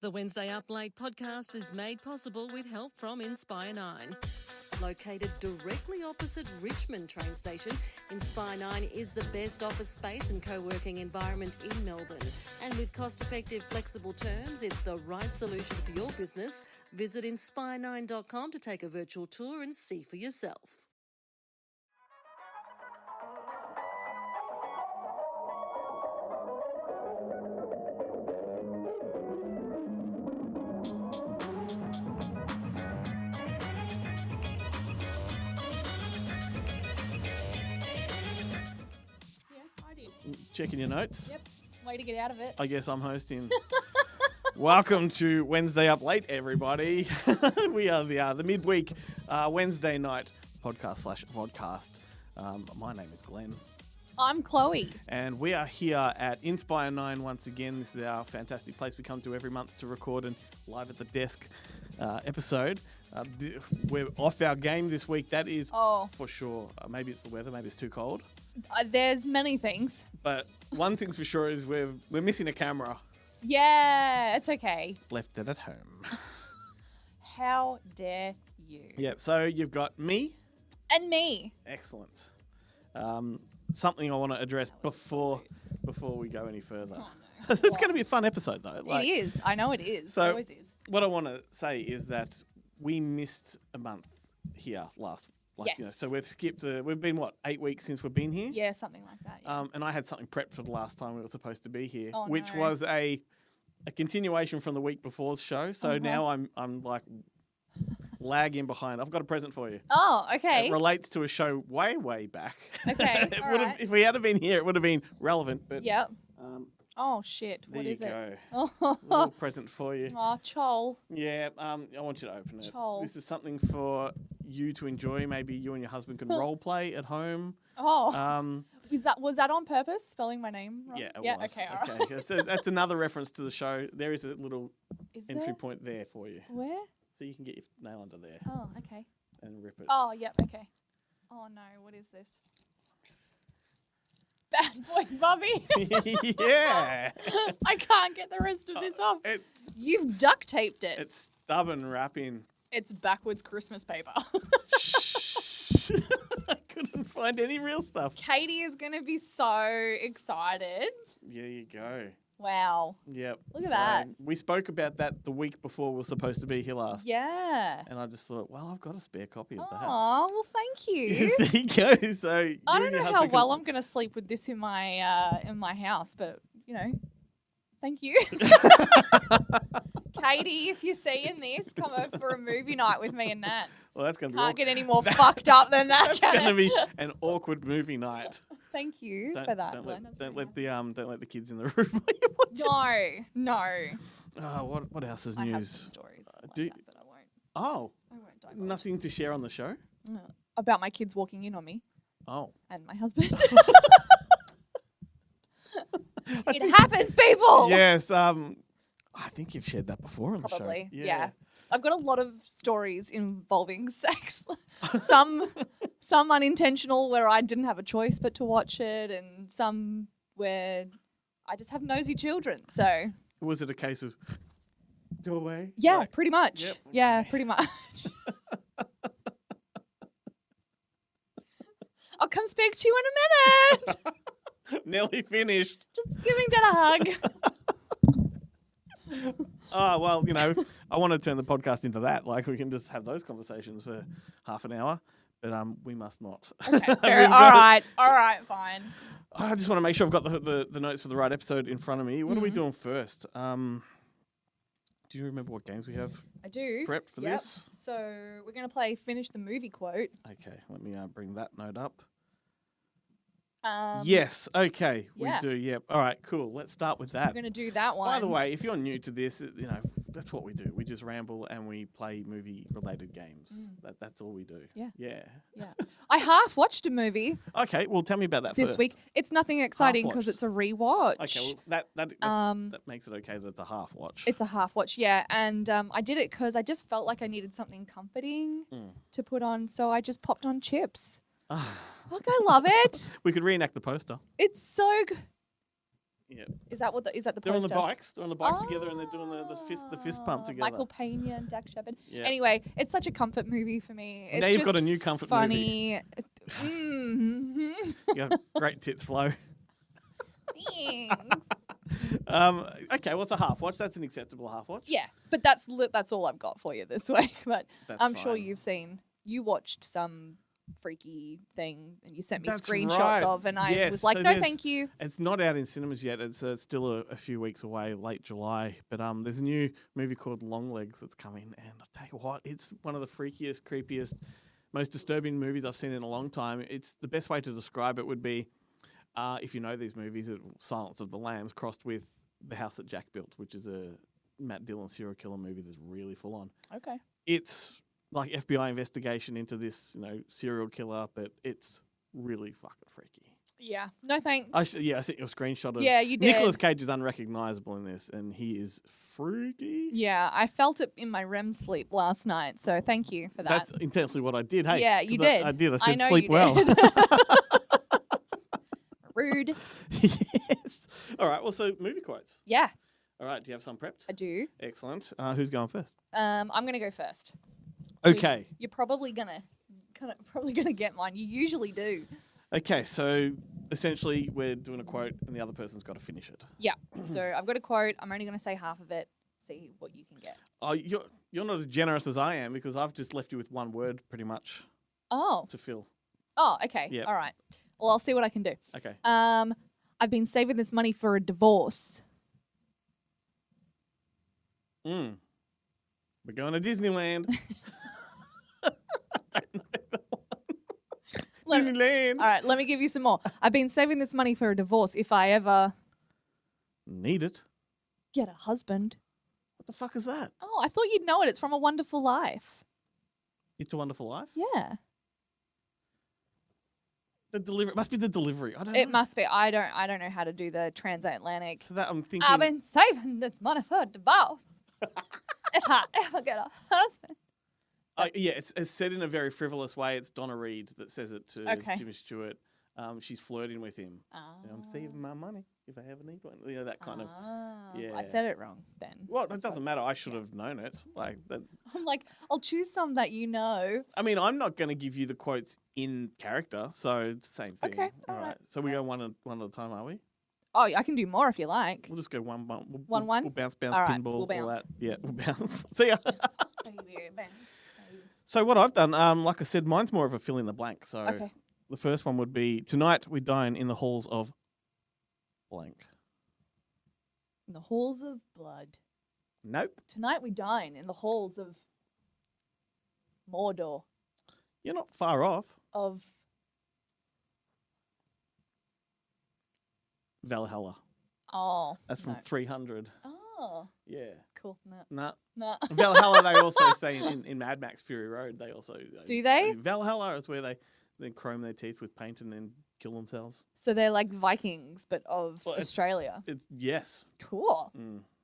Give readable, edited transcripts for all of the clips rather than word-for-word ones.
The Wednesday Up Late podcast is made possible with help from Inspire 9. Located directly opposite Richmond train station, Inspire 9 is the best office space and co-working environment in Melbourne. And with cost-effective, flexible terms, it's the right solution for your business. Visit inspire9.com to take a virtual tour and see for yourself. Checking your notes. Yep. Way to get out of it. I guess I'm hosting. Welcome to Wednesday Up Late, everybody. We are the midweek Wednesday night podcast/vodcast. My name is Glenn. I'm Chloe. And we are here at Inspire 9 once again. This is our fantastic place we come to every month to record an live at the desk episode. We're off our game this week. That is for sure. Maybe it's the weather. Maybe it's too cold. There's many things. But one thing's for sure is we're missing a camera. Yeah, it's okay. Left it at home. How dare you? Yeah, so you've got me. And me. Excellent. Something I want to address before we go any further. Oh, no. It's going to be a fun episode, though. It is. I know it is. So it always is. What I want to say is that we missed a month here last. Yes. So we've skipped. We've been 8 weeks since we've been here. Yeah, something like that. Yeah. And I had something prepped for the last time we were supposed to be here, Oh, which no. was a continuation from the week before's show. So now I'm like lagging behind. I've got a present for you. Oh, okay. It relates to a show way back. Okay, It all would have, right. if we had been here, it would have been relevant. But Yep. um, Oh, shit. there What you is go. it? Little present for you. Oh, chol. Yeah, I want you to open it. Chol. This is something for you to enjoy. Maybe you and your husband can role play at home. Oh. Was that on purpose? Spelling my name wrong? Yeah, it was. Okay, all right. Okay. That's another reference to the show. There is a little Is entry there? point there for you, Where? so you can get your nail under there Oh, okay. and rip it. Oh, yep, okay. Oh, no. What is this? Bad boy Bobby. Yeah, I can't get the rest of this off. You've duct taped it. it's stubborn wrapping. It's backwards Christmas paper. I couldn't find any real stuff. Katie is going to be so excited. There you go. Wow. Yep. Look at that. We spoke about that the week before we were supposed to be here last. Yeah. And I just thought, well, I've got a spare copy of that. Oh, well, thank you. There you go. So you I and don't your know how husband well I'm going to sleep with this in my house, but, thank you. Katie, if you're seeing this, come over for a movie night with me and Nat. Well, that's going to be Can't get any more fucked up than that. That's going to be an awkward movie night. Thank you for that. Glenn. That's Don't very let the kids in the room while you watch it. No. Oh, what else is I have news? some stories like do- that, but I won't. Oh, I won't divulge. nothing to share on the show. About my kids walking in on me Oh, and my husband. It happens, people. yes. I think you've shared that before on Probably. the show. Yeah. I've got a lot of stories involving sex. some unintentional where I didn't have a choice but to watch it, and some where I just have nosy children. So Was it a case of go away? yeah, Like, pretty much. Yep, Yeah, okay. pretty much. I'll come speak to you in a minute. nearly finished. Just giving Dad a hug. Oh, well, I want to turn the podcast into that. Like, we can just have those conversations for half an hour, but we must not. Okay, fair. We've All got- right, fine. I just want to make sure I've got the notes for the right episode in front of me. What are we doing first? Do you remember what games we have I do. prepped for Yep. this? So we're going to play Finish the Movie quote. Okay, let me bring that note up. Um, Yes, okay, yeah. we do, yep. All right, cool. Let's start with that. We're going to do that one. By the way, if you're new to this, that's what we do. We just ramble and we play movie-related games. That's all we do. Yeah. Yeah. Yeah. I half watched a movie Okay, well, tell me about that this first. week. It's nothing exciting because watched. it's a rewatch. Okay, well, that makes it okay that it's a half watch. It's a half watch, yeah. And I did it because I just felt like I needed something comforting to put on. So I just popped on Chips. Look, I love it. We could reenact the poster. It's so good. Yeah. Is that the They're on poster? the bikes. They're on the bikes together, and they're doing the fist pump together. Michael Pena and Dak Shepard. Yeah. Anyway, it's such a comfort movie for me. It's Now you've just got a new comfort movie. funny. Mm-hmm. You got great tits flow. Thanks. Okay, what's a half watch? That's an acceptable half watch. Yeah, but that's all I've got for you this week. But That's I'm sure fine. you watched some freaky thing and you sent me That's screenshots right. of, and I Yes, was like, so no, there's- thank you. It's not out in cinemas yet. It's still a few weeks away, late July. But there's a new movie called Longlegs that's coming, and I'll tell you what, it's one of the freakiest, creepiest, most disturbing movies I've seen in a long time. It's the best way to describe it would be, if you know these movies, Silence of the Lambs crossed with The House That Jack Built, which is a Matt Dillon serial killer movie that's really full on. Okay. It's like FBI investigation into this, serial killer, but it's really fucking freaky. Yeah. No thanks. I sent you a screenshot of Yeah, you did. Nicolas Cage is unrecognizable in this, and he is freaky. Yeah, I felt it in my REM sleep last night, so thank you for that. That's intensely what I did. Hey, Yeah, you 'cause did. I did. I I said know sleep you well. did. Rude. Yes. All right. Well, so movie quotes. Yeah, All right. Do you have some prepped? I do. Excellent. Who's going first? I'm gonna go first. So Okay. You're probably gonna get mine. You usually do. Okay. So essentially, we're doing a quote, and the other person's got to finish it. Yeah. So I've got a quote. I'm only gonna say half of it. See what you can get. Oh, you're not as generous as I am because I've just left you with one word, pretty much, Oh. to fill. Oh. Okay. Yep. All right. Well, I'll see what I can do. Okay. I've been saving this money for a divorce. We're going to Disneyland. Disneyland. All right. Let me give you some more. I've been saving this money for a divorce if I ever Need it. get a husband. What the fuck is that? Oh, I thought you'd know it. It's from A Wonderful Life. It's a Wonderful Life? Yeah. The delivery. It must be the delivery. I don't know. It must be. I don't know how to do the transatlantic. So that I'm thinking. I've been saving this money for a divorce. If I ever get a husband. Yeah, it's said in a very frivolous way. It's Donna Reed that says it to Okay. Jimmy Stewart. She's flirting with him. I'm saving my money if I ever need one. That kind of. Yeah. I said it wrong then. Well, it doesn't matter. I should have known it. Like that. I'm like, I'll choose some that you know. I mean, I'm not going to give you the quotes in character, so it's the same thing. Okay, All all right. right. So we go one at a time, are we? Oh, I can do more if you like. We'll just go one. We'll, One. We'll bounce, All right, pinball, we'll bounce. all that. Yeah, we'll bounce. See ya. So what I've done, like I said, mine's more of a fill in the blank. So Okay. the first one would be, tonight we dine in the halls of blank. In the halls of blood. Nope. Tonight we dine in the halls of Mordor. You're not far off. Of Valhalla. oh. That's from no. 300. Oh. Yeah. Cool. No. Nah. No. Valhalla, they also say in Mad Max Fury Road, they also... Do they? Valhalla is where they chrome their teeth with paint and then kill themselves. So they're like Vikings, but of Well, it's- Australia. It's yes. Cool.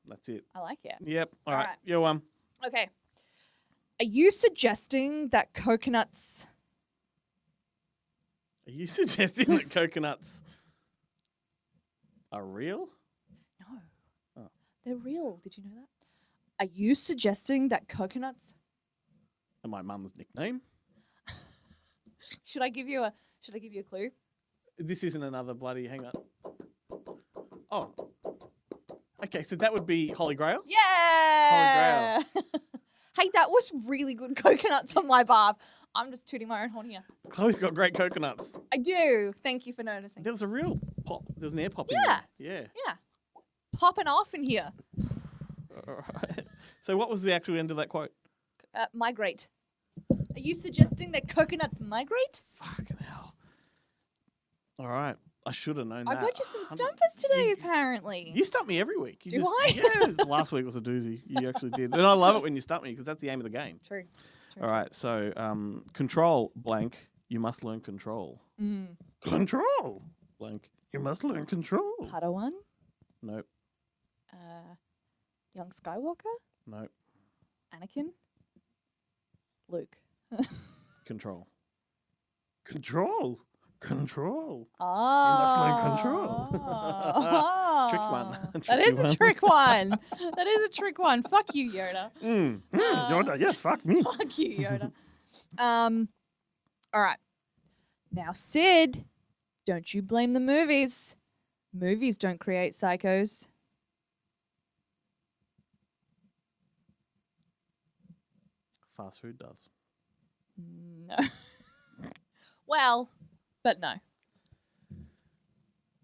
That's it. I like it. Yep. All All right. right. You're one. Okay. Are you suggesting that coconuts? Are you suggesting that coconuts are real? No. Oh. They're real. Did you know that? Are you suggesting that coconuts? And my mum's nickname? Should I give you a clue? This isn't another bloody... Hang on. Oh. Okay, so that would be Holy Grail? Yeah. Hey, that was really good coconuts on my barb. I'm just tooting my own horn here. Chloe's got great coconuts. I do. Thank you for noticing. There was a real pop. There was an air pop in Yeah. there. Yeah. Popping off in here. Yeah. All right. So what was the actual end of that quote? Migrate. Are you suggesting that coconuts migrate? Fucking hell. All right. I should have known I that. got you some 100 stumpers today, apparently. You stump me every week. You Do I? Yeah, last week was a doozy. You actually did. And I love it when you stump me because that's the aim of the game. True. All right, so control blank, you must learn control. Control blank, you must learn control. Padawan. Nope, Young Skywalker. nope. Anakin. Luke. Control. Control. Control. Oh. learn control. Trick one. That Tricky is one. a trick one. That is a trick one. Fuck you, Yoda. Yoda, yes, fuck me. Fuck you, Yoda. All right. Now, Sid, don't you blame the movies. Movies don't create psychos. Fast food does. No. Well, but no.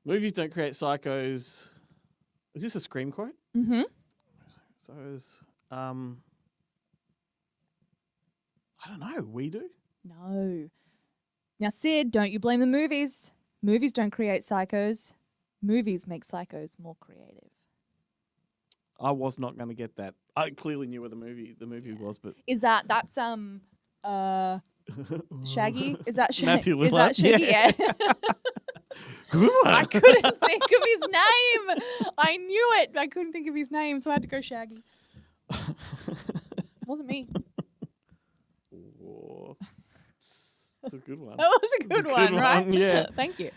Movies don't create psychos. Is this a Scream quote? Mm-hmm. So I don't know. We do. No. Now, Sid, don't you blame the movies. Movies don't create psychos. Movies make psychos more creative. I was not going to get that. I clearly knew where the movie was, but Is that's Shaggy? Is that Shaggy? Matthew Is that Lillard? Shaggy? Yeah. Yeah. Good one. I couldn't think of his name. I knew it. I couldn't think of his name, so I had to go Shaggy. Wasn't me. Whoa. That's a good one. That was a good one, right? yeah. Thank you.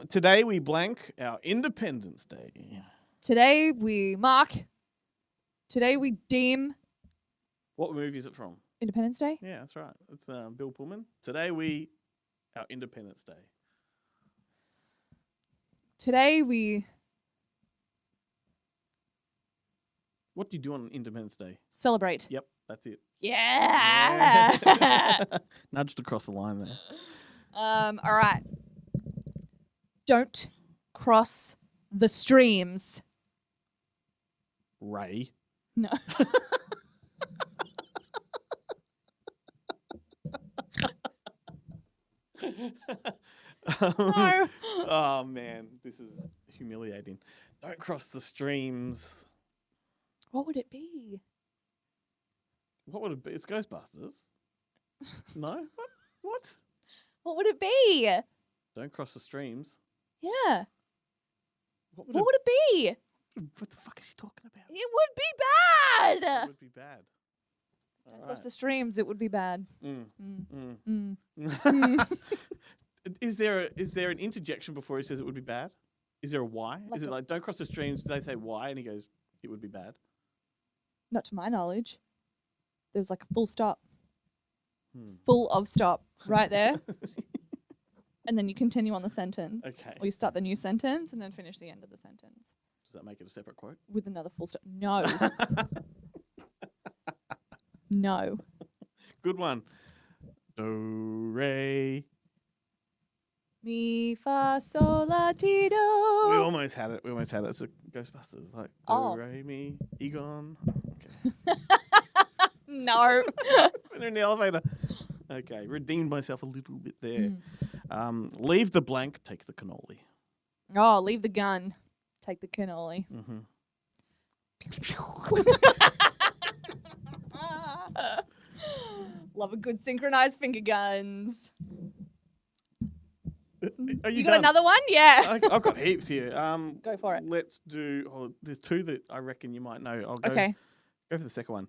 Today we blank our Independence Day. Today we deem What movie is it from? Independence Day. Yeah, that's right. It's Bill Pullman. Today our Independence Day. Today we What do you do on Independence Day? celebrate. Yep, that's it. Yeah. Nudged across the line there. All right. Don't cross the streams. Ray. No. No. Oh man, this is humiliating. Don't cross the streams. What would it be? What would it be? It's Ghostbusters. No? What? What would it be? Don't cross the streams. Yeah. What What would it be? what the fuck is she talking about? It would be It bad. would be bad. Don't cross the streams. It would be bad. Mm. Mm. Mm. Is there an interjection before he says it would be bad? Is there a why? Like is it a- like don't cross the streams? Do they say why? And he goes, it would be bad. Not to my knowledge. There was like a full stop. Hmm. Full of stop right there. And then you continue on the sentence. Okay. Or you start the new sentence and then finish the end of the sentence Does that make it a separate quote? with another full stop. No. No. Good one. Do re. Mi fa sol la ti We do. almost had it. It's a Ghostbusters. Like do Oh. re mi Egon. Okay. No. When they're in the elevator. Okay. Redeemed myself a little bit there. Hmm. Leave the blank. Take the cannoli. Oh, leave the gun. Take the cannoli. Mm-hmm. Love a good synchronized finger guns. Are You got done? another one? Yeah. I've got heaps here. Go for it. Let's do. Oh, there's two that I reckon you might know. I'll go. Okay. Go for the second one.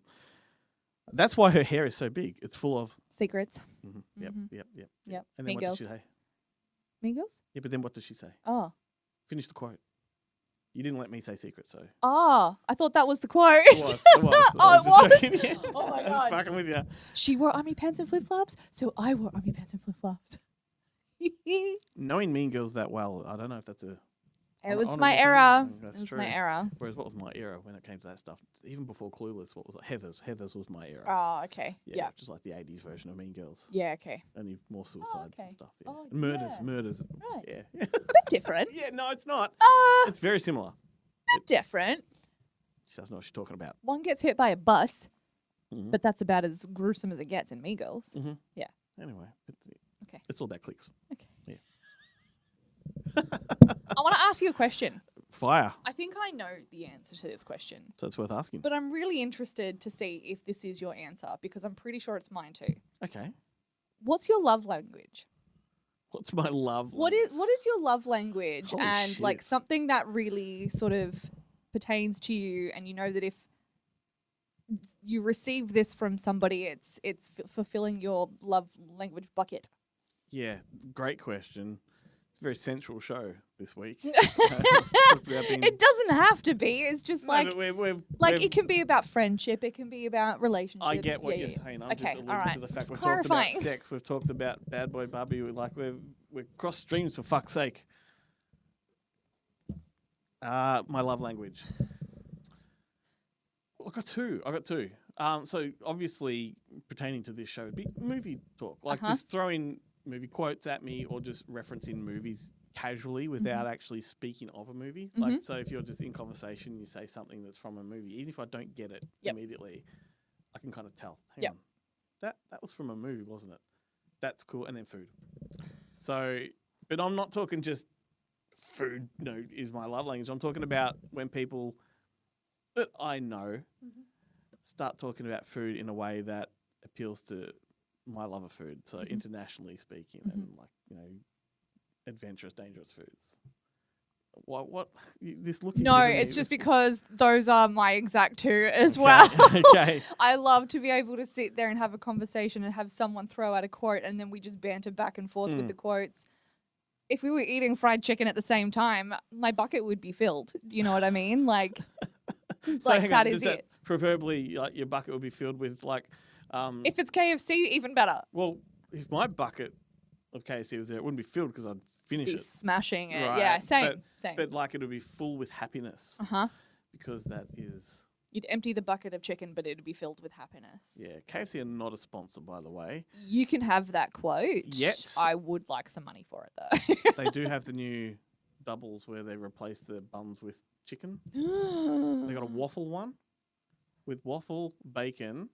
That's why her hair is so big. It's full of. Secrets. Yep. Mhm. Yep. Yep. Yep. And then Mean what Girls. did she say? Mean Girls? Yeah, but then what does she say? Oh. Finish the quote. You didn't let me say secret, so. Oh, I thought that was the quote. It was. It was. Oh, I'm it just was? joking. Yeah. Oh my I was God. fucking with you. She wore army pants and flip flops, so I wore army pants and flip flops. Knowing Mean Girls that well, I don't know if that's a. It was honourable my thing. era. That's It was true. my era. Whereas what was my era when it came to that stuff? Even before Clueless, what was it? Heathers. Heathers was my era. Oh, okay. Yeah. Just like the 80s version of Mean Girls. Yeah, okay. Only more suicides okay. and stuff. Yeah. Oh, And murders. yeah. Murders. Right. Yeah. Bit different. Yeah, no, it's not. Bit It's very similar. different. She doesn't know what she's talking about. One gets hit by a bus, Mhm. but that's about as gruesome as it gets in Mean Girls. Mhm. Yeah. Anyway, Okay. it's all about clicks. Okay. Yeah. I want to ask you a question. Fire. I think I know the answer to this question, So it's worth asking. but I'm really interested to see if this is your answer because I'm pretty sure it's mine too. Okay. What's your love language? What's my love? What is your love language Holy and shit. like something that really sort of pertains to you and you know that if you receive this from somebody it's fulfilling your love language bucket. Yeah, great question. It's a very sensual show this week. It doesn't have to be. It's just it can be about friendship. It can be about relationships. I get what you're saying. I'm just alluding to the fact Just we've talked about clarifying. sex. We've talked about Bad Boy Barbie. We're cross streams for fuck's sake. My love language. I got two. So obviously pertaining to this show, it'd be movie talk. Just throwing movie quotes at me or just referencing movies casually without actually speaking of a movie. So if you're just in conversation, you say something that's from a movie, even if I don't get it immediately, I can kind of tell. Hang on. That was from a movie, wasn't it? That's cool. And then food. So, but I'm not talking just food, is my love language. I'm talking about when people that I know start talking about food in a way that appeals to my love of food. So internationally speaking, and adventurous, dangerous foods. What? This looking? No, it's just because those are my exact two as well. Okay. I love to be able to sit there and have a conversation and have someone throw out a quote and then we just banter back and forth with the quotes. If we were eating fried chicken at the same time, my bucket would be filled. Do you know what I mean? So hang on, is it. Preferably, your bucket would be filled with If it's KFC, even better. Well, if my bucket of KFC was there, it wouldn't be filled because I'd finish Be it. smashing it. Right. Yeah, same. But it would be full with happiness. Because that is. You'd empty the bucket of chicken, but it'd be filled with happiness. Yeah, KFC are not a sponsor, by the way. You can have that quote. Yet. I would like some money for it, though. They do have the new doubles where they replace the buns with chicken. They got a waffle one with waffle, bacon,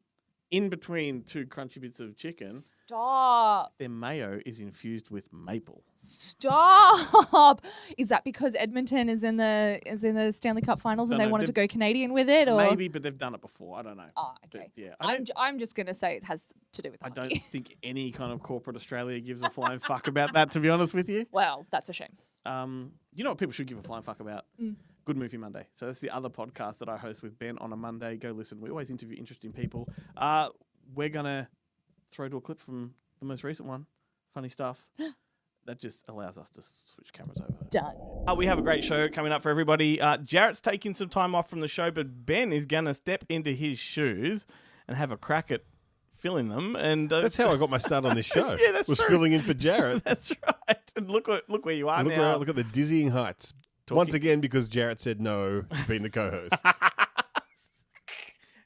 in between two crunchy bits of chicken. Stop. Their mayo is infused with maple. Stop. Is that because Edmonton is in the Stanley Cup Finals and they wanted to go Canadian with it? Or? Maybe, but they've done it before. I don't know. Oh, okay. But, yeah, I'm just going to say it has to do with I money. don't think any kind of corporate Australia gives a flying fuck about that, to be honest with you. Well, that's a shame. You know what people should give a flying fuck about? Good Movie Monday. So that's the other podcast that I host with Ben on a Monday. Go listen. We always interview interesting people. We're going to throw to a clip from the most recent one. Funny stuff. That just allows us to switch cameras over. Done. We have a great show coming up for everybody. Jarrett's taking some time off from the show, but Ben is going to step into his shoes and have a crack at filling them. And that's how I got my start on this show. Yeah, that's was true. Filling in for Jarrett. That's right. And look where you are now. Look at the dizzying heights. Once again, because Jarrett said no to being the co-host.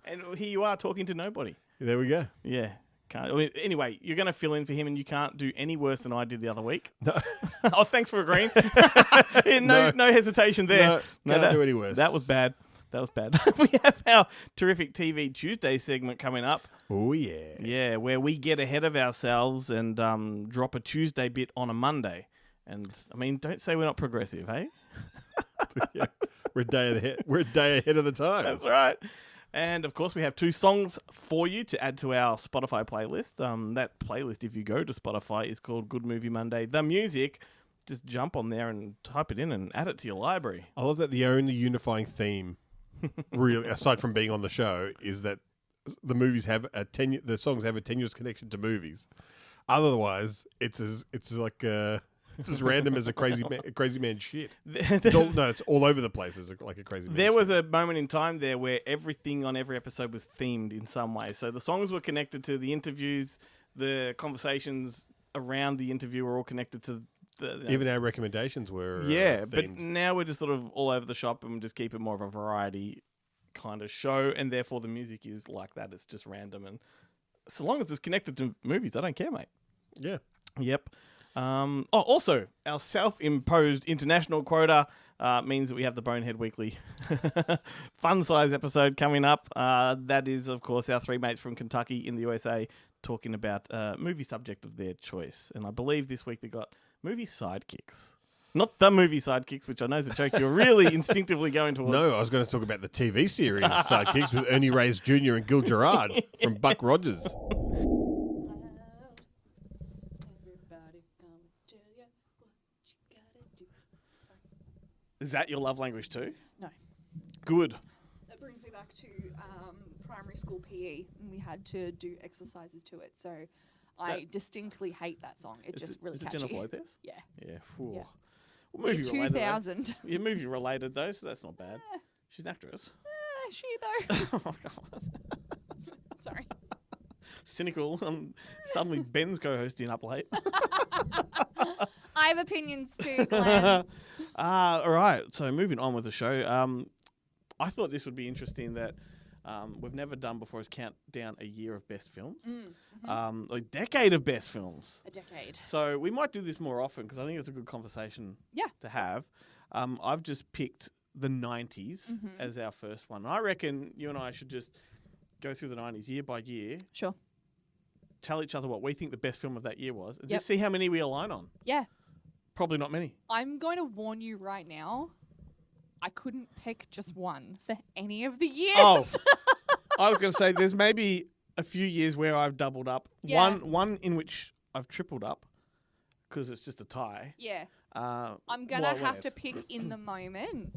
And here you are talking to nobody. There we go. Yeah. Anyway, you're going to fill in for him and you can't do any worse than I did the other week. No. Oh, thanks for agreeing. No hesitation there. No, can't do any worse. That was bad. We have our terrific TV Tuesday segment coming up. Oh, yeah. Yeah, where we get ahead of ourselves and drop a Tuesday bit on a Monday. And, don't say we're not progressive, hey? Yeah. We're a day ahead of the time. That's right. And, of course, we have 2 songs for you to add to our Spotify playlist. That playlist, if you go to Spotify, is called Good Movie Monday. The music, just jump on there and type it in and add it to your library. I love that the only unifying theme, really, aside from being on the show, is that the movies have the songs have a tenuous connection to movies. Otherwise, it's as random as a crazy man shit. It's all over the place as like a crazy man There shit. was a moment in time there where everything on every episode was themed in some way. So the songs were connected to the interviews, the conversations around the interview were all connected to even our recommendations were themed. But themed. now we're just sort of all over the shop and we just keep it more of a variety kind of show, and therefore the music is like that. It's just random, and so long as it's connected to movies, I don't care, mate. Yeah. Yep. Also, our self-imposed international quota means that we have the Bonehead Weekly fun-size episode coming up. That is, of course, our 3 mates from Kentucky in the USA talking about a movie subject of their choice. And I believe this week they got movie sidekicks. Not the movie sidekicks, which I know is a joke you're really instinctively going towards. No, I was going to talk about the TV series Sidekicks with Ernie Reyes Jr. and Gil Gerard from Buck Rogers. Is that your love language too? No. Good. That brings me back to primary school PE, and we had to do exercises to it. So I distinctly hate that song. It's just really is it catchy. Jennifer Lopez? Yeah. Yeah. Whew. Yeah. Well, movie related. 2000. You're movie related though, so that's not bad. She's an actress. She though. Oh, God. Sorry. Cynical. Suddenly Ben's co-hosting Up Late. I have opinions too, Glenn. All right. So moving on with the show. I thought this would be interesting that we've never done before is count down a year of best films. A decade of best films. A decade. So we might do this more often because I think it's a good conversation to have. I've just picked the 90s as our first one. I reckon you and I should just go through the 90s year by year. Sure. Tell each other what we think the best film of that year was and just see how many we align on. Yeah. Probably not many. I'm going to warn you right now. I couldn't pick just one for any of the years. Oh, I was going to say there's maybe a few years where I've doubled up. Yeah. One in which I've tripled up because it's just a tie. Yeah. I'm going to Wild have to West. pick in the moment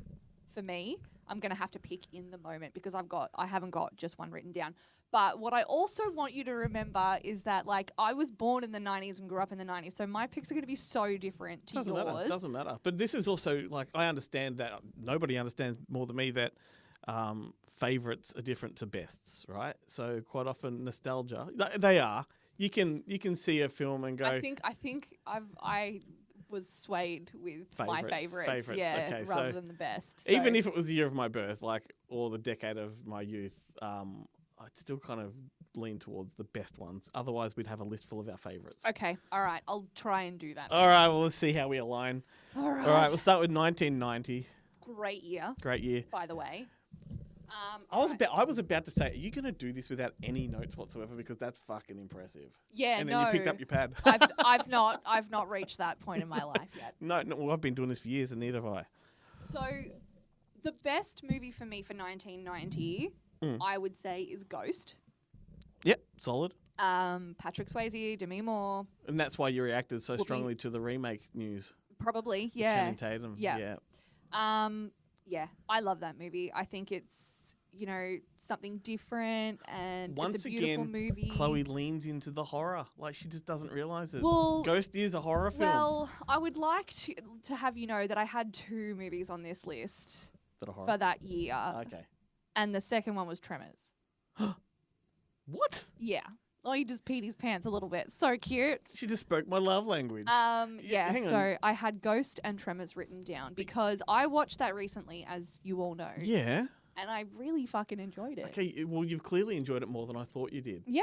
for me. I'm going to have to pick in the moment because I haven't got just one written down. But what I also want you to remember is that, like, I was born in the 90s and grew up in the 90s, so my picks are going to be so different to yours. Doesn't matter. But this is also, like, I understand that nobody understands more than me that favourites are different to bests, right? So quite often nostalgia, they are. You can see a film and go... I think I was swayed with my favourites, okay, rather so than the best. Even if it was the year of my birth, like, or the decade of my youth, I'd still kind of lean towards the best ones. Otherwise, we'd have a list full of our favourites. Okay, all right. I'll try and do that. All right, well, let's see how we align. All right. All right, we'll start with 1990. Great year, Great year. by the way. I was about to say, are you going to do this without any notes whatsoever? Because that's fucking impressive. Yeah, And then you picked up your pad. I've not reached that point in my life yet. No, well, I've been doing this for years, and neither have I. So, the best movie for me for 1990, I would say, is Ghost. Yep, solid. Patrick Swayze, Demi Moore. And that's why you reacted so strongly to the remake news. Probably, yeah. Channing Tatum. Yeah. Yeah, I love that movie. I think it's, something different and Once it's a beautiful again, movie. Chloe leans into the horror. Like, she just doesn't realise it. Well, Ghost is a horror film. Well, I would like to have you know that I had 2 movies on this list That are horror. for that year. Okay. And the second one was Tremors. What? Yeah. Oh, he just peed his pants a little bit. So cute. She just spoke my love language. Yeah, hang so on. I had Ghost and Tremors written down because I watched that recently, as you all know. Yeah. And I really fucking enjoyed it. Okay, well, you've clearly enjoyed it more than I thought you did. Yeah.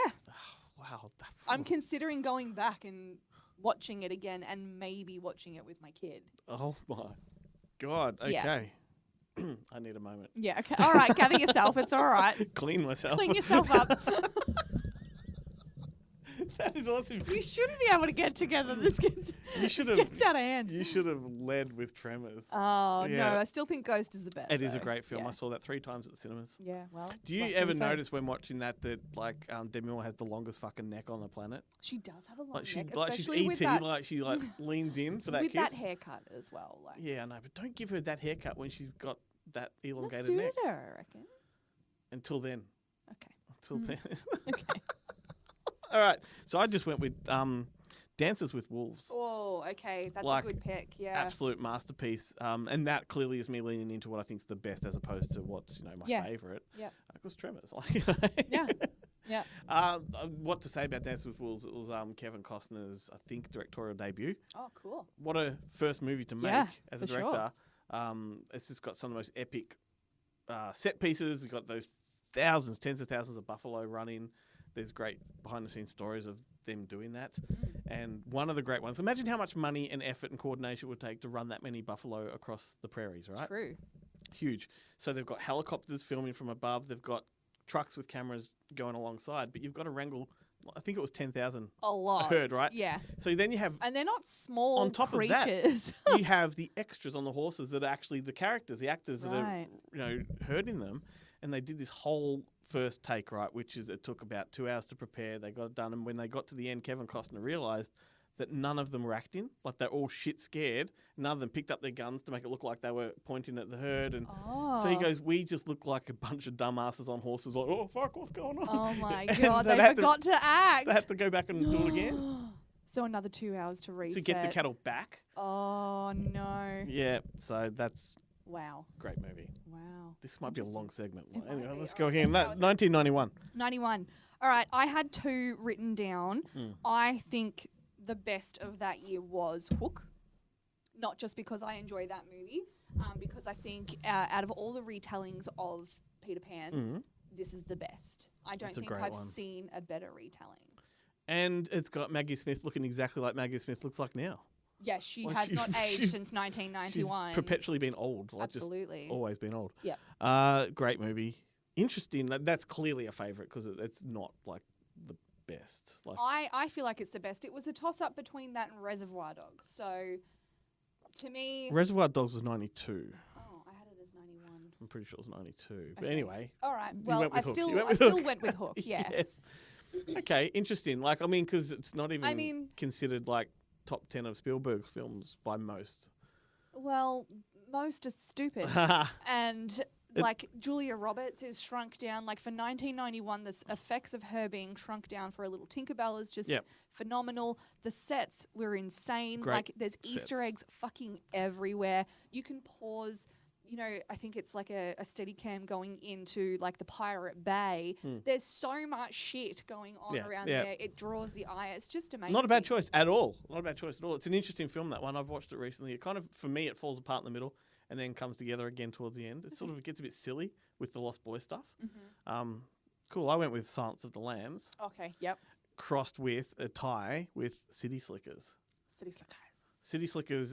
Wow. I'm considering going back and watching it again and maybe watching it with my kid. Oh, my God. Okay. Yeah. I need a moment. Yeah, okay. All right, gather yourself. It's all right. Clean myself. Clean yourself up. That is awesome. We shouldn't be able to get together. This gets out of hand. You should have led with Tremors. Oh, Yeah. no. I still think Ghost is the best. It is a though. great film. Yeah. I saw that 3 times at the cinemas. Yeah, well. Do you what can ever say? notice when watching that like Demi Moore has the longest fucking neck on the planet? She does have a long Like she's neck, especially ET, with that, like she leans in for that with kiss. that haircut as well. Like, Yeah, I know, but don't give her that haircut when she's got that that elongated suited neck. her, I reckon. Until then. Okay. Until then. Okay. All right. So I just went with Dances with Wolves. Oh, okay. That's Like, a good pick. Yeah. Absolute masterpiece. And that clearly is me leaning into what I think is the best as opposed to what's, my Yeah. favourite. Yeah. Because Tremors. Yeah. Yeah. What to say about Dances with Wolves? It was Kevin Costner's, I think, directorial debut. Oh, cool. What a first movie to make Yeah, as a for sure. director. It's just got some of the most epic set pieces. It's got those tens of thousands of buffalo running. There's great behind-the-scenes stories of them doing that. And one of the great ones, imagine how much money and effort and coordination it would take to run that many buffalo across the prairies, right? True. Huge. So they've got helicopters filming from above. They've got trucks with cameras going alongside. But you've got to wrangle, I think it was 10,000 A lot. a herd, right? Yeah. So then you have... And they're not small On top of that, creatures. you have the extras on the horses that are actually the characters, the actors that Right. are, herding them. And they did this whole first take, right, which is it took about 2 hours to prepare. They got it done. And when they got to the end, Kevin Costner realised that none of them were acting. Like they're all shit scared. None of them picked up their guns to make it look like they were pointing at the herd. And so he goes, we just look like a bunch of dumbasses on horses. Like, oh, fuck, what's going on? Oh my And God, they they had forgot to act. They have to go back and do it again So another 2 hours to reset. to get the cattle back. Oh no. Yeah, so that's Wow. a great movie. Wow. This might be a long segment. It might Anyway, be. let's All go right, again. let's go with 1991. 91. All right, I had 2 written down. I think the best of that year was Hook. Not just because I enjoy that movie, because I think out of all the retellings of Peter Pan, this is the best. I don't It's a think great I've one. seen a better retelling. And it's got Maggie Smith looking exactly like Maggie Smith looks like now. Yes, she Well, has she's- not aged she's- since She's 1991. perpetually been old. Like Absolutely. Just always been old. Yep. Great movie. Interesting. That's clearly a favourite because it's not like the best. Like I feel like it's the best. It was a toss-up between that and Reservoir Dogs. So, to me... Reservoir Dogs was 92. Oh, I had it as 91. I'm pretty sure it was 92. But Okay. anyway. All right. You Well, went I with Hook. You still, went I with still Hook. went with Hook, yeah. Yes. Okay, interesting. Like, I mean, because it's not even mean- considered like top 10 of Spielberg's films by most. Well, most are stupid. And like Julia Roberts is shrunk down. Like for 1991, the effects of her being shrunk down for a little Tinkerbell is just Yep. phenomenal. The sets were insane. Great like there's Easter sets. eggs fucking everywhere. You can pause. You know, I think it's like a steady cam going into like the Pirate Bay. There's so much shit going on Yeah, around yeah. there. It draws the eye. It's just amazing. Not a bad choice at all. Not a bad choice at all. It's an interesting film, that one. I've watched it recently. It kind of, for me, it falls apart in the middle and then comes together again towards the end. It sort of gets a bit silly with the Lost Boy stuff. Cool. I went with Silence of the Lambs, Okay. Yep. crossed with a tie with City Slickers. City Slickers. City Slickers,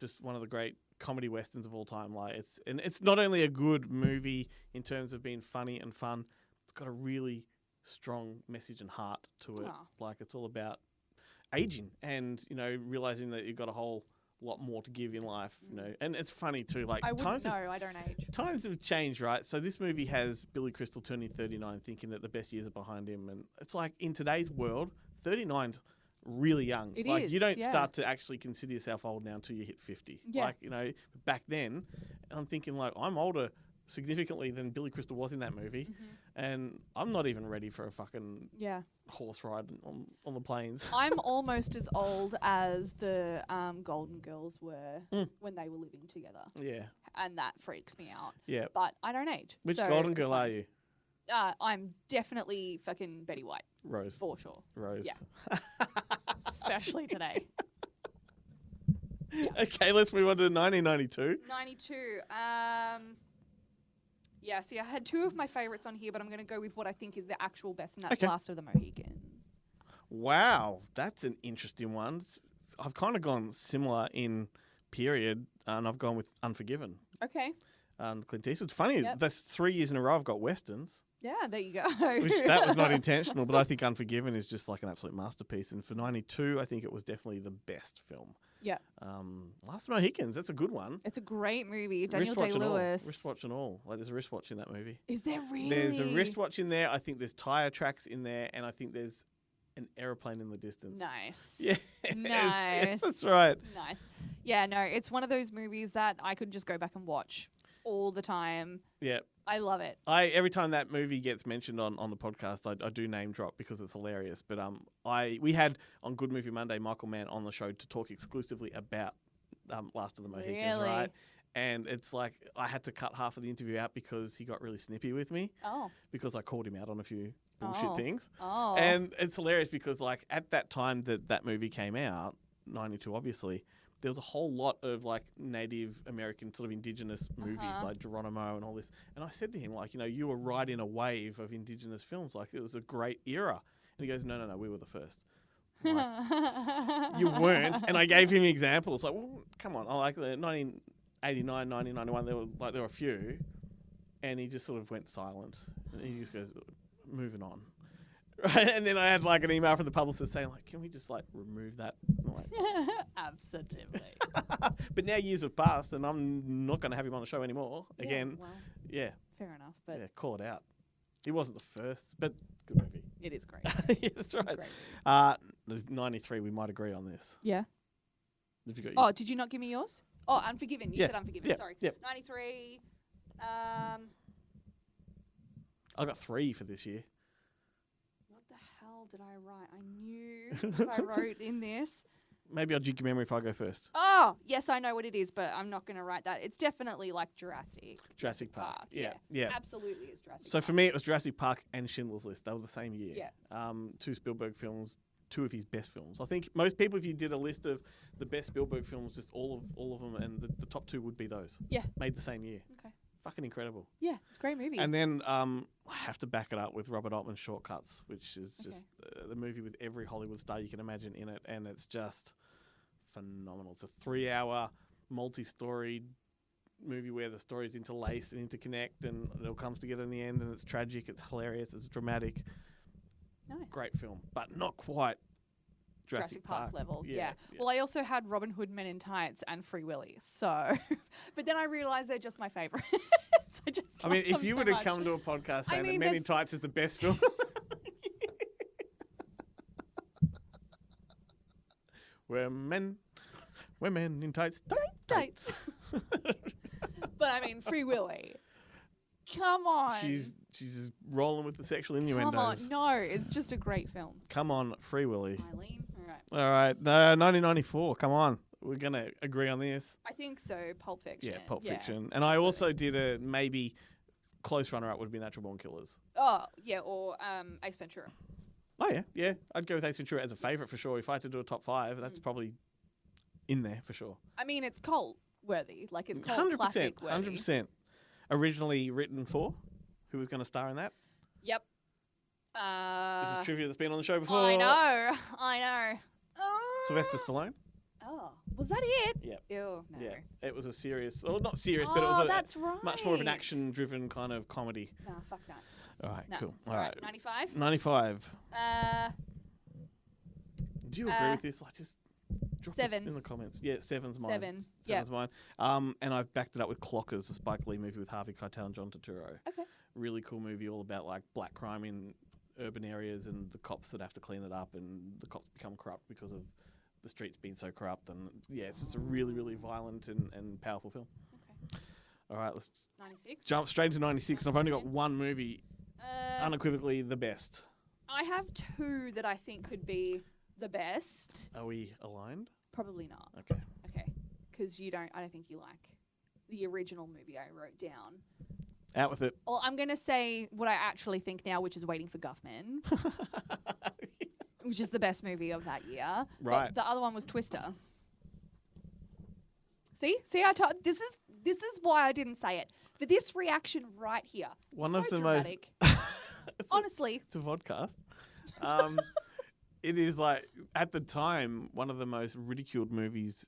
just one of the great comedy westerns of all time. Like it's not only a good movie in terms of being funny and fun. It's got a really strong message and heart to it. Aw. Like it's all about aging and realizing that you've got a whole lot more to give in life. And it's funny too. Like I wouldn't times have, know. I don't age. times have changed, right? So this movie has Billy Crystal turning 39, thinking that the best years are behind him, and it's like in today's world, 39's really young. It like is, you don't yeah. start to actually consider yourself old now until you hit 50. Yeah. Like, back then, I'm thinking like I'm older significantly than Billy Crystal was in that movie, and I'm not even ready for a fucking Yeah. horse ride on the plains. I'm almost as old as the Golden Girls were when they were living together, Yeah, and that freaks me out. yeah. But I don't age. Which so Golden it's Girl fine. are you? I'm definitely fucking Betty White Rose. for sure, Rose. Yeah. especially today. Okay, let's move on to 1992. 92. Yeah. See, I had 2 of my favorites on here, but I'm going to go with what I think is the actual best, and that's Okay. Last of the Mohicans. Wow, that's an interesting one. I've kind of gone similar in period, and I've gone with Unforgiven. Okay. Clint Eastwood. It's funny, Yep. that's 3 years in a row I've got Westerns, Yeah. There you go. which that was not intentional, but I think Unforgiven is just like an absolute masterpiece. And for 92, I think it was definitely the best film. Yeah. Last of Mohicans, that's a good one. It's a great movie. Daniel Wristwatch and all. Day-Lewis. Wristwatch and all. Like there's a wristwatch in that movie. Is there really? There's a wristwatch in there. I think there's tire tracks in there, and I think there's an aeroplane in the distance. Nice. Yeah. Nice. That's right. Nice. Yeah, no, it's one of those movies that I could just go back and watch all the time. Yeah. I love it. Every time that movie gets mentioned on the podcast, I do name drop because it's hilarious. But we had on Good Movie Monday Michael Mann on the show to talk exclusively about Last of the Mohicans, Really? right? And it's like I had to cut half of the interview out because he got really snippy with me Oh. because I called him out on a few bullshit Oh. things. Oh. And it's hilarious because like at that time that movie came out, 92 obviously, there was a whole lot of like Native American sort of indigenous movies like Geronimo and all this. And I said to him like, you were riding a wave of indigenous films. Like it was a great era. And he goes, no, we were the first. I'm like, you weren't. And I gave him examples like, well, come on. I like the 1989, 1991, there were a few. And he just sort of went silent. And he just goes, moving on. Right, and then I had like an email from the publicist saying like, can we just like remove that? And I'm like, Absolutely. but now years have passed, and I'm not going to have him on the show anymore. Again, Yeah, well, yeah, fair enough. But call it out. He wasn't the first, but good movie. It is great. Yeah, that's right. Great. 93, we might agree on this. Yeah. Have you got Oh, did you not give me yours? Oh, Unforgiven. You Yeah. said Unforgiven. Yeah. Sorry. Yep. 93. I got 3 for this year. What the hell did I write? I knew what I wrote in this. Maybe I'll jig your memory if I go first. Oh, yes, I know what it is, but I'm not going to write that. It's definitely like Jurassic Park. Yeah. Absolutely is Jurassic So Park. for me, it was Jurassic Park and Schindler's List. They were the same year. Yeah. 2 Spielberg films, 2 of his best films. I think most people, if you did a list of the best Spielberg films, just all of them, and the top 2 would be those. Yeah. Made the same year. Okay. Fucking incredible. Yeah, it's a great movie. And then I have to back it up with Robert Altman's Shortcuts, which is just the movie with every Hollywood star you can imagine in it, and it's just phenomenal. It's a 3-hour, multi-storied movie where the stories interlace and interconnect, and it all comes together in the end, and it's tragic, it's hilarious, it's dramatic. Nice. Great film, but not quite Jurassic Park level. Yeah, Yeah. yeah. Well, I also had Robin Hood Men in Tights and Free Willy. So, but then I realized they're just my favorites. I mean, if you would have come to a podcast saying that Men in Tights is the best film. We're men in tights. Tights. But I mean, Free Willy. Come on. She's just rolling with the sexual Come innuendos. on. No, it's just a great film. Come on, Free Willy. Eileen. All right. All right, 1994. Come on, we're gonna agree on this. I think so. Pulp Fiction. Yeah, Pulp Fiction. And I also did a maybe close runner-up would be Natural Born Killers. Oh, yeah, or Ace Ventura. Oh yeah. I'd go with Ace Ventura as a favorite for sure. If I had to do a top 5, that's probably in there for sure. I mean, it's cult worthy. Like it's cult 100%. classic worthy. 100%. Originally written for who was going to star in that? Yep. This is trivia that's been on the show before. I know. Sylvester Stallone. Oh, was that it? Yep. Ew, no. Yeah, it was a serious, or not serious, but it was that's right. much more of an action-driven kind of comedy. Nah, fuck that. All right, No. cool. All right, 95. 95. Do you agree with this? Like, just drop us 7. in the comments. Yeah, 7's mine. 7. Yeah. 7's mine. And I've backed it up with Clockers, a Spike Lee movie with Harvey Keitel and John Turturro. Okay. Really cool movie, all about like black crime in urban areas and the cops that have to clean it up, and the cops become corrupt because of the streets being so corrupt. And yeah, it's just a really, really violent and powerful film. Okay. All right, let's 96. jump straight into 96, and I've only got one movie, unequivocally the best. I have 2 that I think could be the best. Are we aligned? Probably not. Okay. Okay. Because I don't think you like the original movie I wrote down. Out with it. Well, I'm going to say what I actually think now, which is Waiting for Guffman, which is the best movie of that year. Right. But the other one was Twister. See, this is why I didn't say it. For this reaction right here, One so of the dramatic. Honestly, It's a vodcast. It is like, at the time, one of the most ridiculed movies.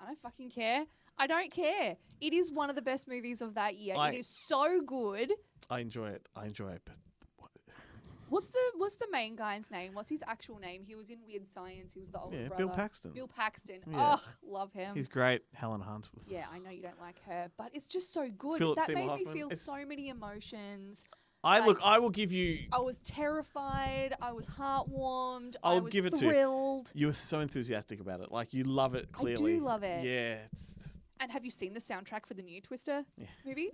I don't fucking care. I don't care. It is one of the best movies of that year. It is so good. I enjoy it, but What's the main guy's name? What's his actual name? He was in Weird Science. He was the older brother. Bill Paxton. Bill Paxton. Yeah. Ugh, love him. He's great. Helen Hunt. Yeah, I know you don't like her, but it's just so good. Philip That Seymour made me Hoffman. feel It's- so many emotions. I will give you. I was terrified. I was heartwarmed. I'll I was give it to you. thrilled. You were so enthusiastic about it. Like, you love it clearly. love it. Yeah. It's And have you seen the soundtrack for the new Twister Yeah. movie?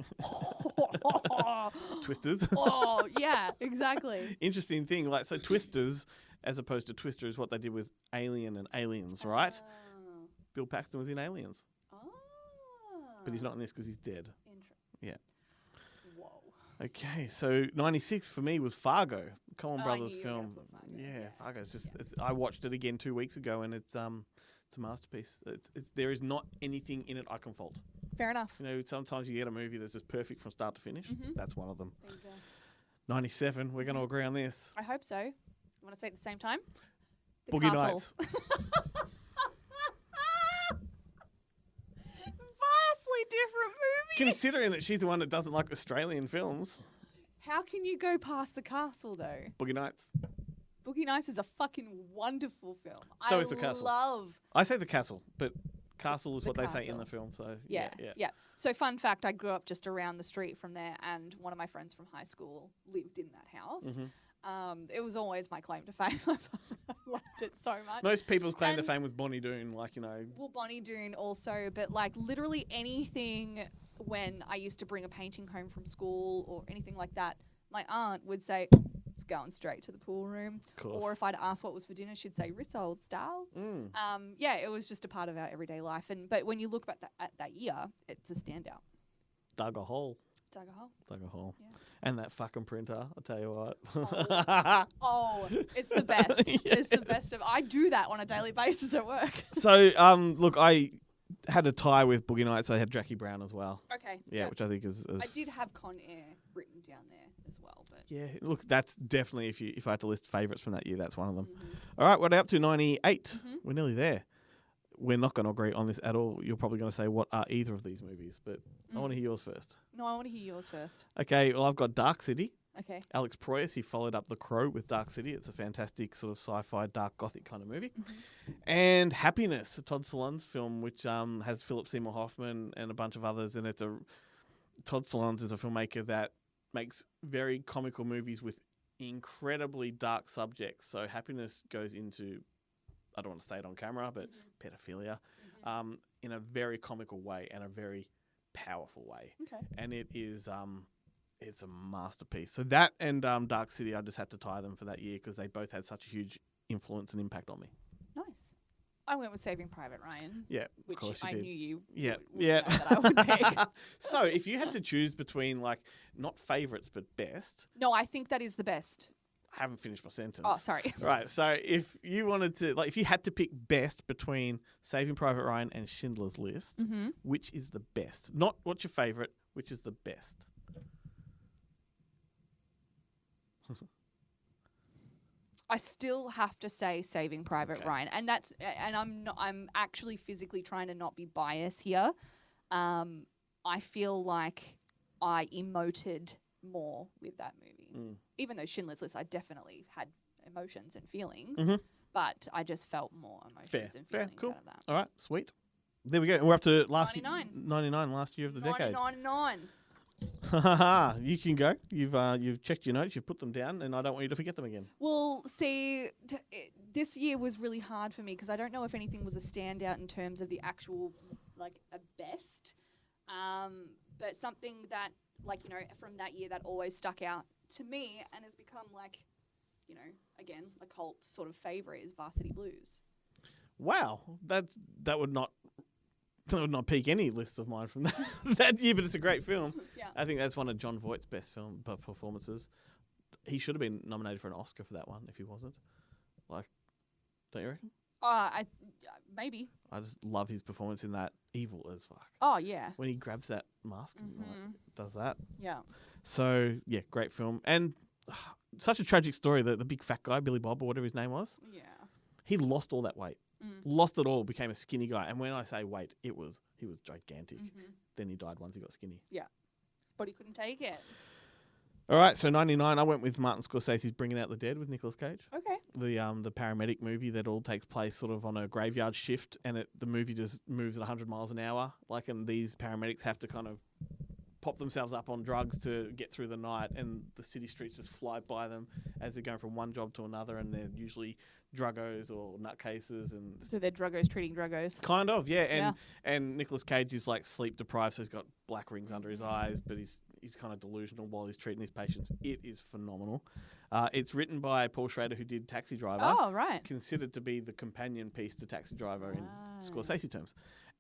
Twisters. Oh, yeah, exactly. Interesting thing. Like, so Twisters, as opposed to Twister, is what they did with Alien and Aliens, right? Bill Paxton was in Aliens, Oh. but he's not in this because he's dead. Yeah. Whoa. Okay, so 96 for me was Fargo, Coen Oh, I Brothers knew you were gonna film. put Fargo, Yeah, yeah. Fargo. It's just I watched it again 2 weeks ago, and it's a masterpiece. It's there is not anything in it I can fault. Fair enough. You know, sometimes you get a movie that's just perfect from start to finish. Mhm. That's one of them. There you go. 97. We're going to agree on this. I hope so. You want to say it at the same time? The Boogie Castle. Nights. Vastly different movie. Considering that she's the one that doesn't like Australian films, How can you go past The Castle, though? Boogie Nights. Boogie Nights is a fucking wonderful film. So I is The Castle. love. I say The Castle, but Castle is The what they say in Castle. the film. So Yeah, yeah. So, fun fact, I grew up just around the street from there, and one of my friends from high school lived in that house. Mhm. It was always my claim to fame. I loved it so much. Most people's claim to And- fame with Bonnie Doon, like, you know. Well, Bonnie Doon also, but like literally anything when I used to bring a painting home from school or anything like that, my aunt would say, it's going straight to the pool room. Of course. Or if I'd ask what was for dinner, she'd say Rissold style. Mm. Yeah, it was just a part of our everyday life. But when you look back at that year, it's a standout. Dug a hole. Dug a hole. Dug a hole. Yeah. And that fucking printer, I'll tell you what. Oh, it's the best. It's the best of. I do that on a daily basis at work. So, look, I had a tie with Boogie Nights. So I had Jackie Brown as well. Okay. Yeah, which I think is I did have Con Air written down there as well, but yeah. Look, that's definitely if I had to list favourites from that year, that's one of them. Mm-hmm. All right, what are we up to? 98. We're nearly there. We're not going to agree on this at all. You're probably going to say what are either of these movies, but I want to hear yours first. no, I want to hear yours first. Okay, well I've got Dark City. Okay. Alex Proyas, he followed up The Crow with Dark City. It's a fantastic sort of sci-fi, dark, gothic kind of movie. And Happiness, a Todd Solondz film, which has Philip Seymour Hoffman and a bunch of others. And Todd Solondz is a filmmaker that makes very comical movies with incredibly dark subjects. So Happiness goes into, I don't want to say it on camera, but pedophilia in a very comical way and a very powerful way. Okay. And it is it's a masterpiece. So that and Dark City, I just had to tie them for that year because they both had such a huge influence and impact on me. Nice. I went with Saving Private Ryan. Yeah, of Which course you I did. knew you Yeah, would yeah. know that I would pick. So if you had to choose between like not favorites but best, No, I think that is the best. I haven't finished my sentence. Oh, sorry. Right. So if you wanted to, like, if you had to pick best between Saving Private Ryan and Schindler's List, which is the best? Not what's your favorite, which is the best? I still have to say Saving Private Ryan, and I'm actually physically trying to not be biased here. I feel like I emoted more with that movie, even though Schindler's List, I definitely had emotions and feelings, but I just felt more emotions and feelings cool. out of that. All right, sweet. There we go. We're up to last 99. 99, last year of the decade. 99. You can go. You've checked your notes. You've put them down, and I don't want you to forget them again. Well, see, this year was really hard for me because I don't know if anything was a standout in terms of the actual, like, a best. But something that, like, you know, from that year that always stuck out to me and has become, like, you know, again, a cult sort of favorite is Varsity Blues. Wow, that would not peak any lists of mine from that year, but it's a great film. Yeah. I think that's one of John Voight's best film performances. He should have been nominated for an Oscar for that one if he wasn't. Like, don't you reckon? Maybe. I just love his performance in that. Evil as fuck. Oh, yeah. When he grabs that mask and like, does that. Yeah. So, yeah, great film. And such a tragic story. The big fat guy, Billy Bob or whatever his name was, Yeah. he lost all that weight. Lost it all, became a skinny guy. And when I say weight, he was gigantic. Then he died once he got skinny. Yeah. His body couldn't take it. All right, so 99, I went with Martin Scorsese's Bringing Out the Dead with Nicolas Cage. Okay. The paramedic movie that all takes place sort of on a graveyard shift, and the movie just moves at 100 miles an hour. Like, and these paramedics have to kind of pop themselves up on drugs to get through the night, and the city streets just fly by them as they're going from one job to another, and they're usually druggos or nutcases, and So they're druggos treating druggos. kind of, yeah. And Nicolas Cage is like sleep deprived, so he's got black rings under his eyes, but he's kind of delusional while he's treating his patients. It is phenomenal. It's written by Paul Schrader, who did Taxi Driver. Oh, right. Considered to be the companion piece to Taxi Driver in Scorsese terms.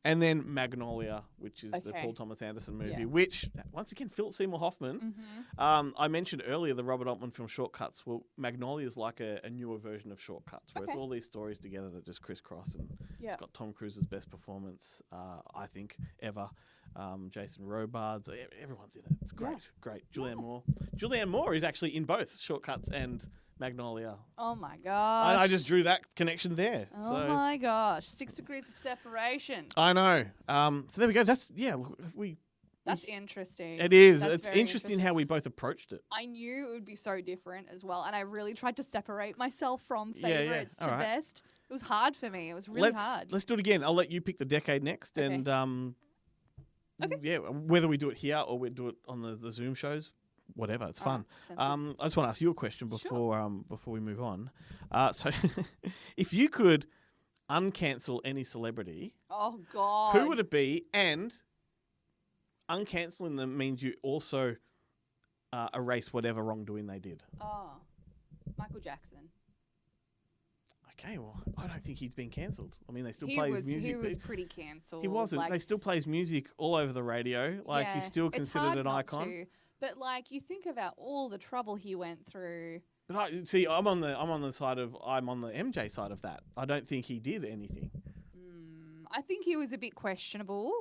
And then Magnolia, which is the Okay. Paul Thomas Anderson movie, Yeah. which, once again, Philip Seymour Hoffman. I mentioned earlier the Robert Altman film Shortcuts. Well, Magnolia is like a newer version of Shortcuts, where it's Okay. all these stories together that just crisscross, and Yeah. it's got Tom Cruise's best performance, I think, ever. Jason Robards, everyone's in it. It's great, great. Julianne Moore. Julianne Moore is actually in both Shortcuts and Magnolia. Oh, my gosh. I just drew that connection there. Oh, so my gosh. 6 degrees of separation. I know. So there we go. That's That's interesting. It is. That's It's very interesting how we both approached it. I knew it would be so different as well, and I really tried to separate myself from Yeah, yeah. favorites to Alright. best. It was hard for me. It was really hard. Let's do it again. I'll let you pick the decade next, Okay. and Okay. yeah, whether we do it here or we do it on the Zoom shows, whatever. It's All right, fun. sounds I just want to ask you a question before we move on. So, if you could uncancel any celebrity, Oh God. who would it be? And uncancelling them means you also erase whatever wrongdoing they did. Oh, Michael Jackson. Okay, well, I don't think he's been cancelled. I mean, they still He play was his music. he was pretty cancelled. He wasn't. Like, They still play his music all over the radio. Like, yeah, he's still it's considered hard an not icon. to, but like you think about all the trouble he went through. But I'm on the MJ side of that. I don't think he did anything. I think he was a bit questionable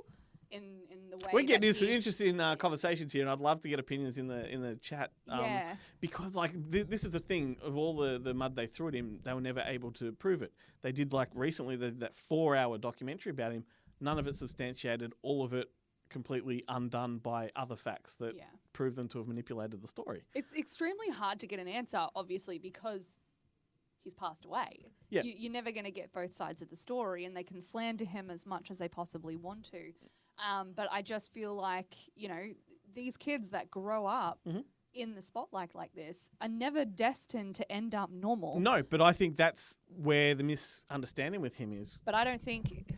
in the way We're getting that into some he- interesting conversations here, and I'd love to get opinions in the chat. Yeah. Because like this is the thing of all the mud they threw at him, they were never able to prove it. They did like recently that 4-hour documentary about him. None of it substantiated. All of it completely undone by other facts that Yeah. prove them to have manipulated the story. It's extremely hard to get an answer, obviously, because he's passed away. Yeah. You're never going to get both sides of the story, and they can slander him as much as they possibly want to. But I just feel like, these kids that grow up Mm-hmm. in the spotlight like this are never destined to end up normal. No, but I think that's where the misunderstanding with him is. But I don't think...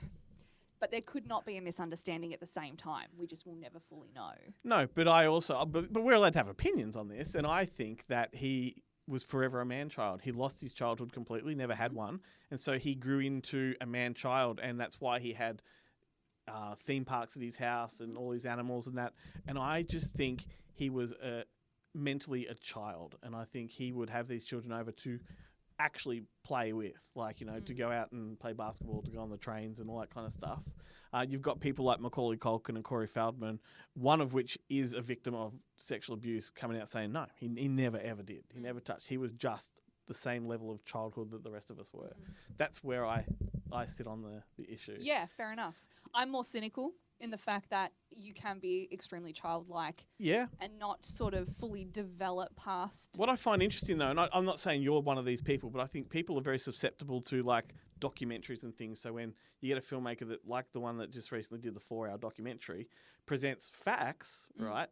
But there could not be a misunderstanding at the same time. We just will never fully know. No, but I also, but we're allowed to have opinions on this, and I think that he was forever a man-child. He lost his childhood completely, never had one, and so he grew into a man-child, and that's why he had theme parks at his house and all his animals and that. And I just think he was mentally a child, and I think he would have these children over to actually play with, like, to go out and play basketball, to go on the trains and all that kind of stuff. You've got people like Macaulay Culkin and Corey Feldman, one of which is a victim of sexual abuse, coming out saying, no, he never, ever did. He never touched. He was just the same level of childhood that the rest of us were. That's where I sit on the issue. Yeah, fair enough. I'm more cynical in the fact that you can be extremely childlike Yeah. and not sort of fully develop past. What I find interesting, though, and I'm not saying you're one of these people, but I think people are very susceptible to, like, documentaries and things. So when you get a filmmaker that, like the one that just recently did the 4-hour documentary, presents facts, right?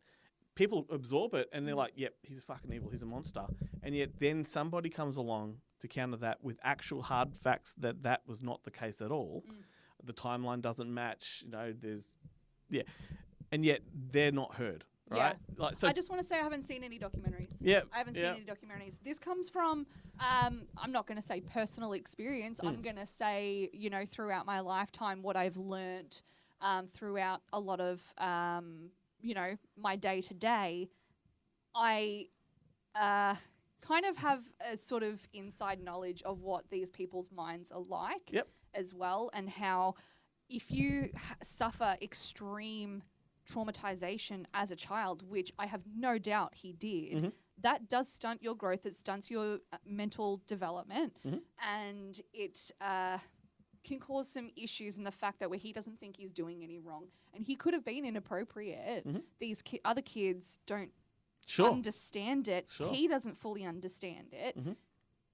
People absorb it and they're like, yep, he's fucking evil, he's a monster. And yet then somebody comes along to counter that with actual hard facts that was not the case at all. The timeline doesn't match, and yet they're not heard, right? Yeah. Like, so I just want to say I haven't seen any documentaries. Yeah, I haven't yeah. seen any documentaries. This comes from, I'm not going to say personal experience. I'm going to say, throughout my lifetime, what I've learnt throughout a lot of, my day-to-day. I kind of have a sort of inside knowledge of what these people's minds are like as well, and how if you suffer extreme traumatization as a child, which I have no doubt he did, that does stunt your growth. It stunts your mental development, and it can cause some issues in the fact that where he doesn't think he's doing any wrong, and he could have been inappropriate. These other kids don't understand it. Sure. He doesn't fully understand it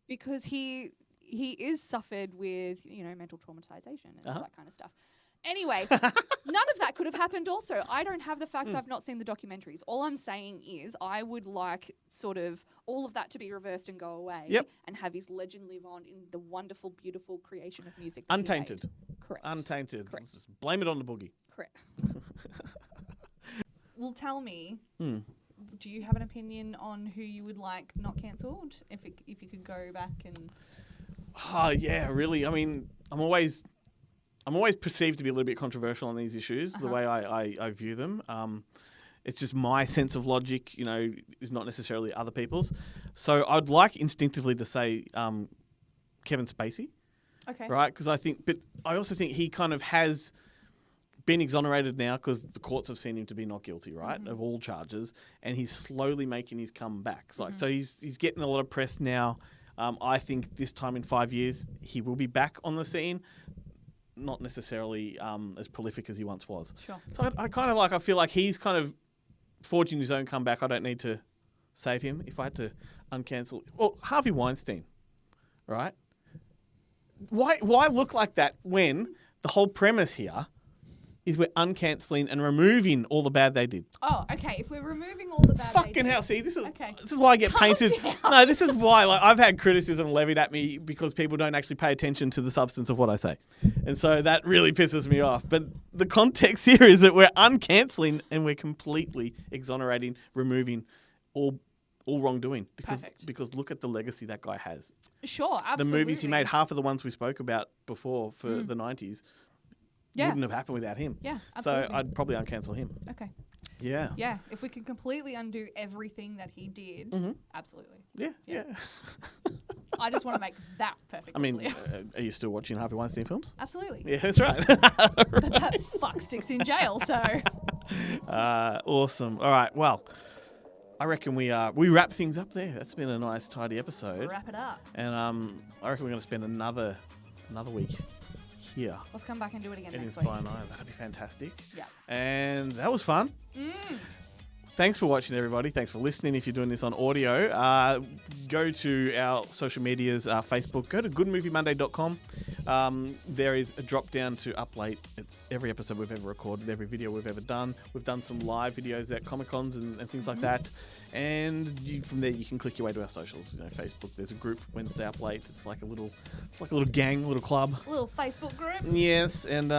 because he is suffered with mental traumatization and all that kind of stuff. Anyway, none of that could have happened also. I don't have the facts. I've not seen the documentaries. All I'm saying is I would like sort of all of that to be reversed and go away and have his legend live on in the wonderful, beautiful creation of music that he untainted. made. Correct. Untainted. Correct. Let's just blame it on the boogie. Correct. Well, tell me, do you have an opinion on who you would like not cancelled? If you could go back and... Oh, yeah, really. I mean, I'm always perceived to be a little bit controversial on these issues, the way I view them. It's just my sense of logic, is not necessarily other people's. So I'd like instinctively to say Kevin Spacey, Okay. right? Because I also think he kind of has been exonerated now because the courts have seen him to be not guilty, right, of all charges, and he's slowly making his comeback. So he's getting a lot of press now. I think this time in 5 years he will be back on the scene. Not necessarily as prolific as he once was. Sure. So I feel like he's kind of forging his own comeback. I don't need to save him. If I had to uncancel... Well, Harvey Weinstein, right? Why look like that when the whole premise here is we're uncancelling and removing all the bad they did. Oh, okay. If we're removing all the bad Fucking hell! See, this is Okay. this is why I get Calm painted. down. No, this is why I've had criticism levied at me because people don't actually pay attention to the substance of what I say, and so that really pisses me off. But the context here is that we're uncancelling and we're completely exonerating, removing all wrongdoing Perfect. because look at the legacy that guy has. Sure, The absolutely. movies he made, half of the ones we spoke about before for the 90s, Yeah. wouldn't have happened without him. Yeah, So absolutely. I'd probably uncancel him. Okay. Yeah. Yeah, if we could completely undo everything that he did, Mm-hmm. absolutely. Yeah. I just want to make that perfectly I mean, clear. are you still watching Harvey Weinstein films? Absolutely. Yeah, that's right. But that fuck sticks in jail, so Awesome. All right. Well, I reckon we wrap things up there. That's been a nice, tidy episode. wrap it up. And I reckon we're going to spend another week here Let's come back and do it again in next week. Inspire 9. That'd be fantastic. Yeah. And that was fun. Thanks for watching, everybody. Thanks for listening. If you're doing this on audio, go to our social medias, Facebook. Go to goodmoviemonday.com. There is a drop down to upload. It's every episode we've ever recorded, every video we've ever done. We've done some live videos at Comic Cons and things like that. And from there, you can click your way to our socials. Facebook. There's a group, Wednesday Up Late. It's like a little gang, a little club. A little Facebook group. Yes, and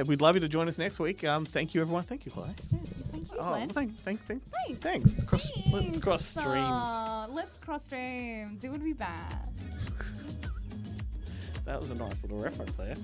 we'd love you to join us next week. Thank you, everyone. Thank you, Chloe. Yeah, thank you, Glenn. Thanks. Let's cross streams. Let's cross streams. It would be bad. That was a nice little reference there.